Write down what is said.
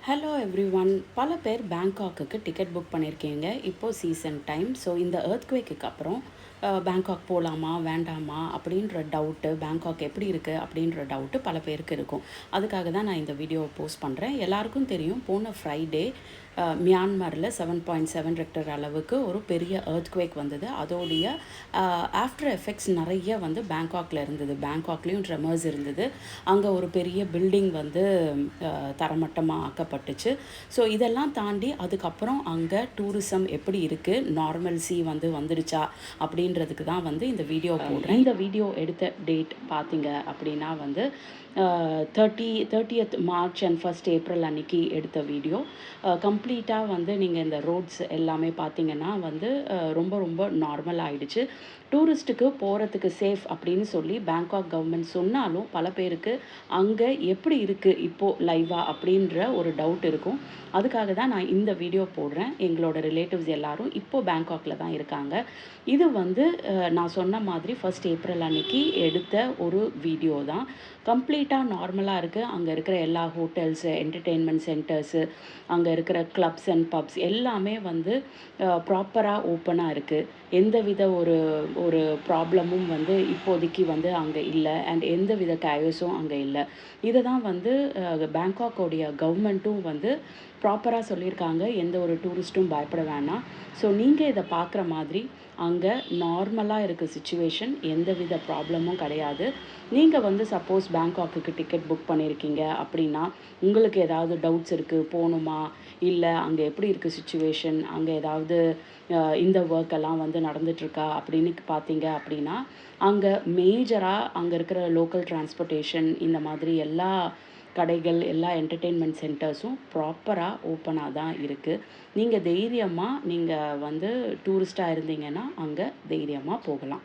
Hello everyone. பல பேர் பேங்காக்குக்கு ticket book பண்ணியிருக்கீங்க. இப்போது சீசன் டைம். ஸோ இந்த எர்த்குவேக்குக்கு அப்புறம் பேங்காக் போகலாமா வேண்டாமா அப்படின்ற டவுட்டு, பேங்காக் எப்படி இருக்குது அப்படின்ற டவுட்டு பல பேருக்கு இருக்கும். அதுக்காக தான் நான் இந்த வீடியோவை போஸ்ட் பண்ணுறேன். எல்லாருக்கும் தெரியும், போன ஃப்ரைடே மியான்மரில் 7.7 ரெக்டர் அளவுக்கு ஒரு பெரிய எர்த்குவேக் வந்தது. அதோடைய ஆஃப்டர் எஃபெக்ட்ஸ் நிறைய வந்து பேங்காக்ல இருந்தது. பேங்காக்லேயும் ட்ரெமர்ஸ் இருந்தது. அங்கே ஒரு பெரிய பில்டிங் வந்து தரமட்டமாக ஆக்கப்பட்டுச்சு. ஸோ இதெல்லாம் தாண்டி அதுக்கப்புறம் அங்கே டூரிசம் எப்படி இருக்குது, நார்மல்சி வந்துடுச்சா அப்படின்றதுக்கு தான் வந்து இந்த வீடியோ போடுறேன். இந்த வீடியோ எடுத்த டேட் பார்த்தீங்க அப்படின்னா வந்து 30th March and 1st April அன்னைக்கு எடுத்த வீடியோ. கம்ப்ளீட்டாக வந்து நீங்கள் இந்த ரோட்ஸ் எல்லாமே பார்த்தீங்கன்னா வந்து ரொம்ப ரொம்ப நார்மல் ஆகிடுச்சு. டூரிஸ்ட்டுக்கு போகிறதுக்கு சேஃப் அப்படின்னு சொல்லி பேங்காக் கவர்மெண்ட் சொன்னாலும் பல பேருக்கு அங்கே எப்படி இருக்குது இப்போது லைவாக அப்படின்ற ஒரு டவுட் இருக்கும். அதுக்காக தான் நான் இந்த வீடியோ போடுறேன். எங்களோட ரிலேட்டிவ்ஸ் எல்லாரும் இப்போது பேங்காக்கில் தான் இருக்காங்க. இது வந்து நான் சொன்ன மாதிரி 1st ஏப்ரல் அன்னைக்கு எடுத்த ஒரு வீடியோ தான். கம்ப்ளீட்டாக நார்மலாக இருக்குது. அங்கே இருக்கிற எல்லா ஹோட்டல்ஸு, என்டர்டெயின்மெண்ட் சென்டர்ஸு, அங்கே இருக்கிற கிளப்ஸ் அண்ட் பப்ஸ் எல்லாமே வந்து ப்ராப்பராக ஓப்பனாக இருக்குது. எந்தவித ஒரு ஒரு ப்ராப்ளமும் வந்து இப்போதைக்கு வந்து அங்கே இல்லை. அண்ட் எந்தவித கயோஸும் அங்கே இல்லை. இதை தான் வந்து பேங்காக்கோடைய கவர்மெண்ட்டும் வந்து ப்ராப்பராக சொல்லியிருக்காங்க. எந்த ஒரு டூரிஸ்ட்டும் பயப்பட வேணாம். ஸோ நீங்கள் இதை பார்க்குற மாதிரி அங்கே நார்மலாக இருக்குது சிச்சுவேஷன். எந்தவித ப்ராப்ளமும் கிடையாது. நீங்கள் வந்து சப்போஸ் பேங்காக்குக்கு டிக்கெட் புக் பண்ணியிருக்கீங்க அப்படின்னா, உங்களுக்கு ஏதாவது டவுட்ஸ் இருக்குது, போகணுமா இல்லை அங்கே எப்படி இருக்குது சிச்சுவேஷன், அங்கே ஏதாவது இந்த ஒர்க் எல்லாம் வந்து நடந்துகிட்ருக்கா அப்படின்னு பார்த்தீங்க அப்படின்னா, அங்கே மேஜராக அங்கே இருக்கிற லோக்கல் டிரான்ஸ்போர்ட்டேஷன், இந்த மாதிரி எல்லா கடைகள், எல்லா என்டர்டெயின்மெண்ட் சென்டர்ஸும் ப்ராப்பராக ஓப்பனாக தான் இருக்குது. நீங்கள் தைரியமாக வந்து டூரிஸ்ட்டாக இருந்தீங்கன்னா அங்கே தைரியமாக போகலாம்.